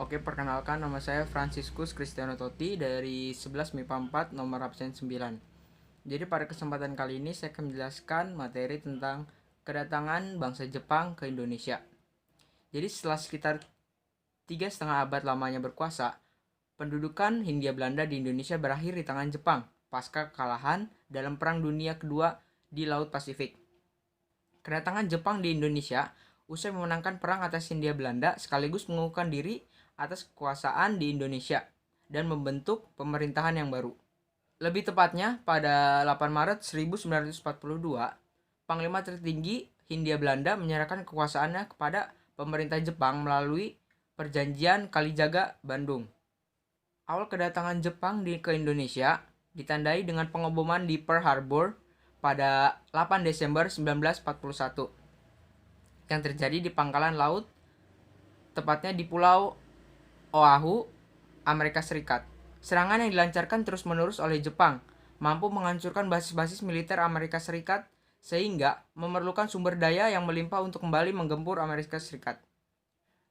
Oke, perkenalkan nama saya Franciscus Cristiano Totti dari 11 MIPA 4 nomor absen 9. Jadi pada kesempatan kali ini saya akan menjelaskan materi tentang kedatangan bangsa Jepang ke Indonesia. Jadi setelah sekitar 3,5 abad lamanya berkuasa, pendudukan Hindia Belanda di Indonesia berakhir di tangan Jepang pasca kekalahan dalam Perang Dunia Kedua di Laut Pasifik. Kedatangan Jepang di Indonesia usai memenangkan perang atas Hindia Belanda sekaligus mengukuhkan diri atas kekuasaan di Indonesia dan membentuk pemerintahan yang baru. Lebih tepatnya pada 8 Maret 1942, Panglima tertinggi Hindia Belanda menyerahkan kekuasaannya kepada pemerintah Jepang melalui Perjanjian Kalijaga Bandung. Awal kedatangan Jepang ke Indonesia ditandai dengan pengeboman di Pearl Harbor pada 8 Desember 1941 yang terjadi di pangkalan laut, tepatnya di Pulau Oahu, Amerika Serikat. Serangan yang dilancarkan terus-menerus oleh Jepang mampu menghancurkan basis-basis militer Amerika Serikat sehingga memerlukan sumber daya yang melimpah untuk kembali menggempur Amerika Serikat.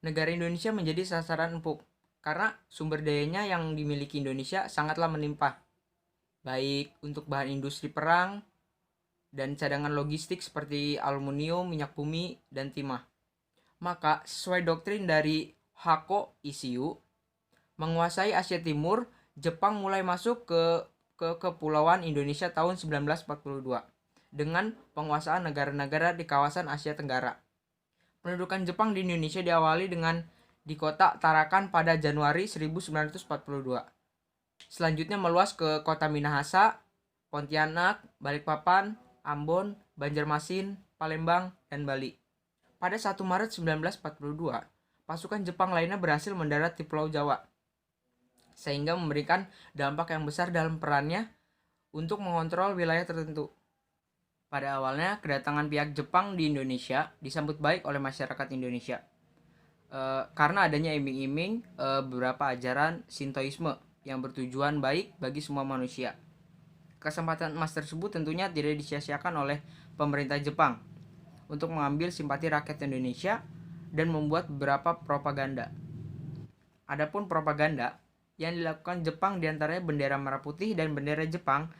Negara Indonesia menjadi sasaran empuk karena sumber dayanya yang dimiliki Indonesia sangatlah melimpah, baik untuk bahan industri perang dan cadangan logistik seperti aluminium, minyak bumi, dan timah. Maka sesuai doktrin dari Hako Isiu, menguasai Asia Timur, Jepang mulai masuk ke kepulauan Indonesia tahun 1942 dengan penguasaan negara-negara di kawasan Asia Tenggara. Pendudukan Jepang di Indonesia diawali dengan di kota Tarakan pada Januari 1942. Selanjutnya meluas ke kota Minahasa, Pontianak, Balikpapan, Ambon, Banjarmasin, Palembang, dan Bali. Pada 1 Maret 1942, pasukan Jepang lainnya berhasil mendarat di Pulau Jawa, sehingga memberikan dampak yang besar dalam perannya untuk mengontrol wilayah tertentu. Pada awalnya, kedatangan pihak Jepang di Indonesia disambut baik oleh masyarakat Indonesia karena adanya iming-iming beberapa ajaran Shintoisme yang bertujuan baik bagi semua manusia. Kesempatan emas tersebut tentunya tidak disia-siakan oleh pemerintah Jepang untuk mengambil simpati rakyat Indonesia dan membuat beberapa propaganda. Adapun propaganda yang dilakukan Jepang diantaranya bendera merah putih dan bendera Jepang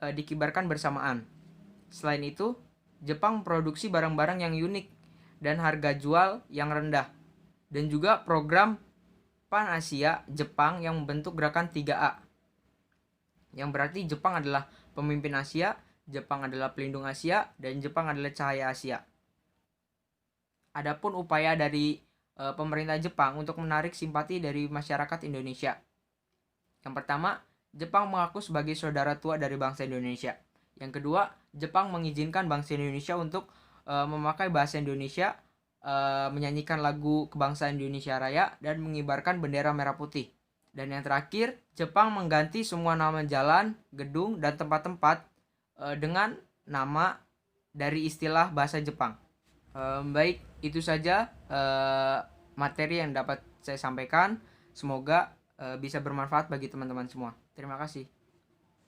dikibarkan bersamaan. Selain itu, Jepang memproduksi barang-barang yang unik dan harga jual yang rendah, dan juga program Pan Asia Jepang yang membentuk gerakan 3A, yang berarti Jepang adalah pemimpin Asia, Jepang adalah pelindung Asia, dan Jepang adalah cahaya Asia. Adapun upaya dari pemerintah Jepang untuk menarik simpati dari masyarakat Indonesia. Yang pertama, Jepang mengaku sebagai saudara tua dari bangsa Indonesia. Yang kedua, Jepang mengizinkan bangsa Indonesia untuk memakai bahasa Indonesia, menyanyikan lagu kebangsaan Indonesia Raya, dan mengibarkan bendera merah putih. Dan yang terakhir, Jepang mengganti semua nama jalan, gedung, dan tempat-tempat dengan nama dari istilah bahasa Jepang. Baik, itu saja materi yang dapat saya sampaikan. Semoga bisa bermanfaat bagi teman-teman semua. Terima kasih.